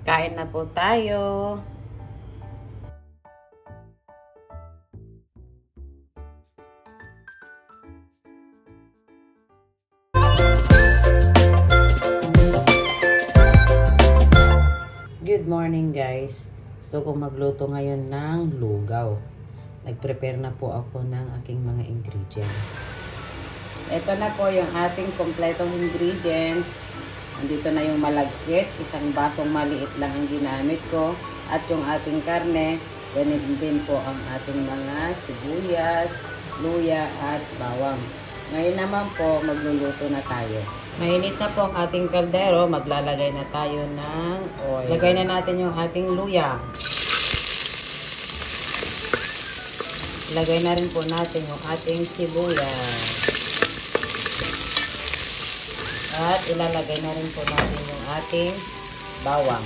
Kain na po tayo. Good morning guys. Gusto kong magluto ngayon ng lugaw. Nag-prepare na po ako ng aking mga ingredients. Ito na po yung ating kompletong ingredients. Andito na yung malagkit. Isang basong maliit lang ang ginamit ko. At yung ating karne. Ganun din po ang ating mga sibuyas, luya at bawang. Ngayon naman po magluluto na tayo. Mainit na po ang ating kaldero, maglalagay na tayo ng oil. Lagay na natin yung ating luya. Lagay na rin po natin yung ating sibuyas. At ilalagay na rin po natin yung ating bawang.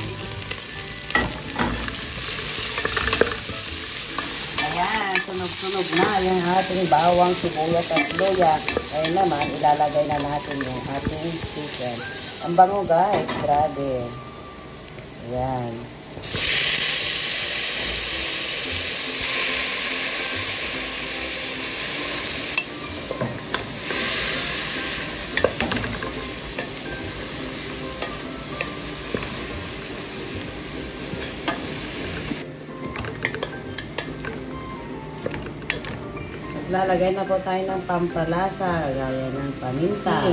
Ayan, sunog-sunog na yung ating bawang, sibuyas at luya. Ngayon naman, ilalagay na natin yung ating chicken. Ang bango guys, grabe. Ayan. Lalagay na po tayo ng pampalasa, gaya ng paminta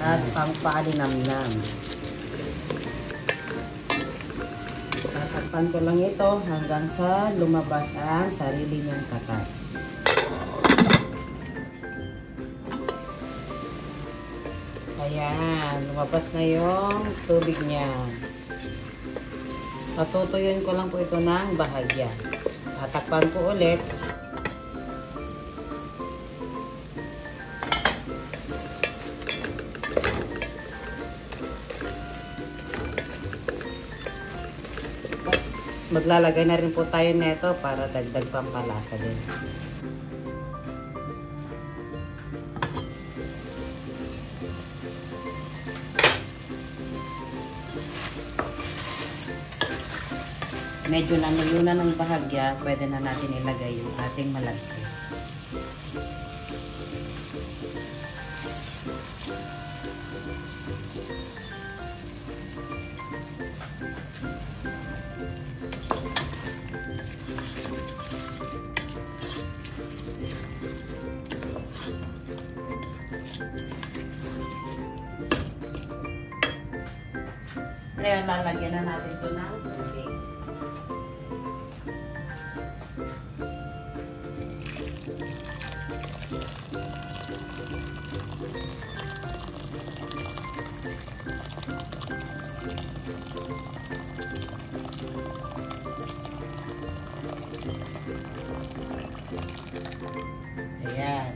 at pampaalinamnam. Tatakpan ko lang ito hanggang sa lumabas ang sarili niyang katas. Ayan, lumabas na yung tubig niya. Patutuyuin ko lang po ito ng bahagya. Tatakpan ko ulit. Maglalagay na rin po tayo nito para dagdag pampalasa din. Medyo nanuyo na ng bahagya, pwede na natin ilagay yung ating malagkit. Ngayon, lalagyan na natin ito ng tubig. Ayan.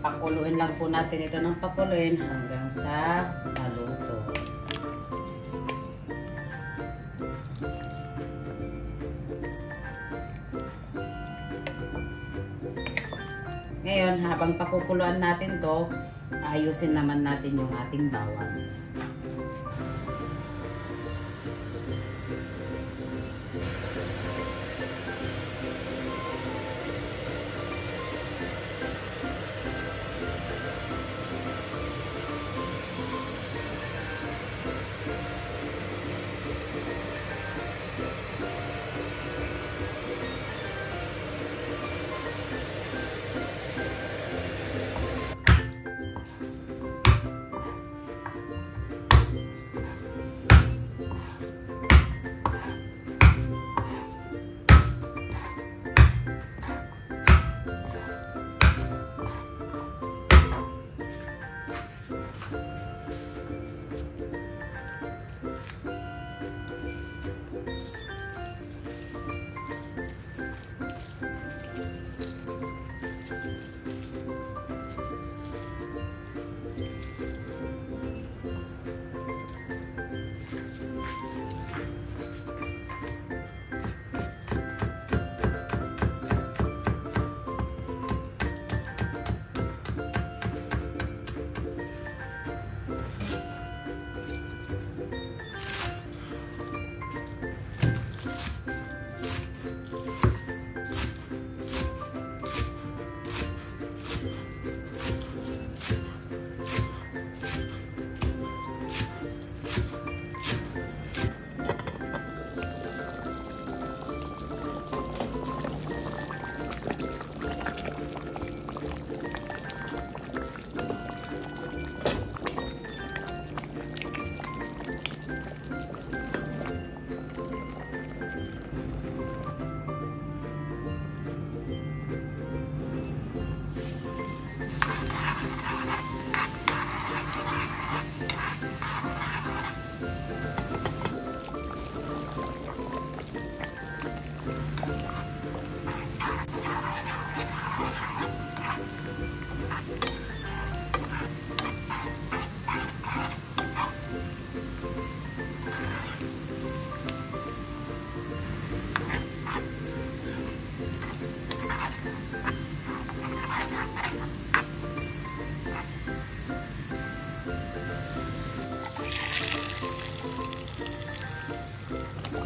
Pakuluin lang po natin ito ng pakuluin hanggang sa maluto. Ngayon, habang pakukuluan natin to, ayusin naman natin yung ating bawang.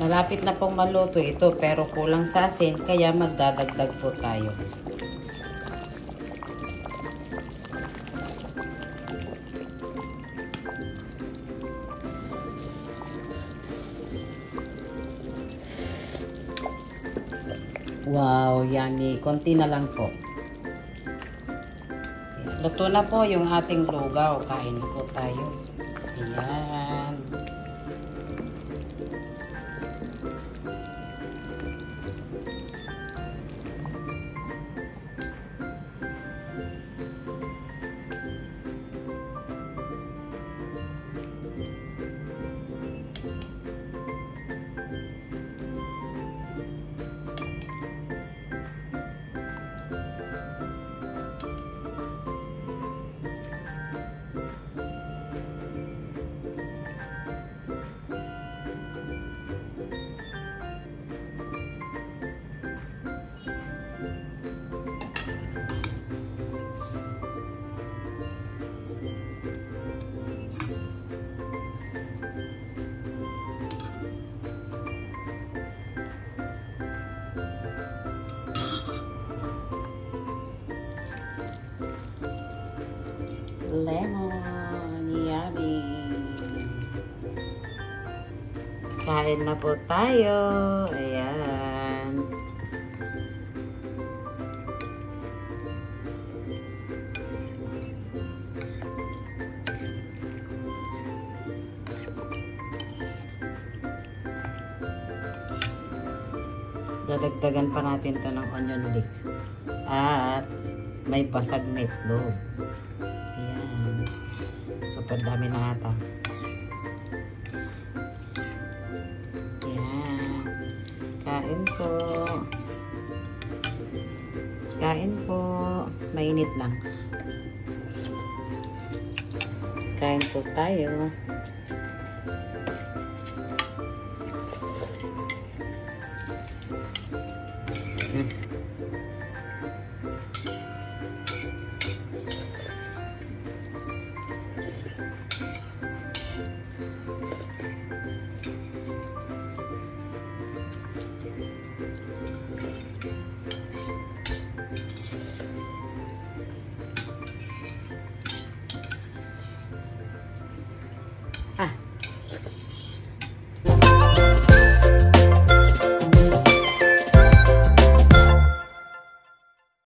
Malapit na pong maluto ito pero kulang sa asin kaya magdadagdag po tayo. Wow, yummy. Konti na lang po. Luto na po yung ating lugaw. Kain po tayo. Ayan. Lemon, yummy. Kain na po tayo. Ayan. Dadagdagan pa natin to ng onion leeks. At may basag na itlog. Ayan. Super dami na ata. Ayan. Kain po. Kain po. Mainit lang. Kain po tayo.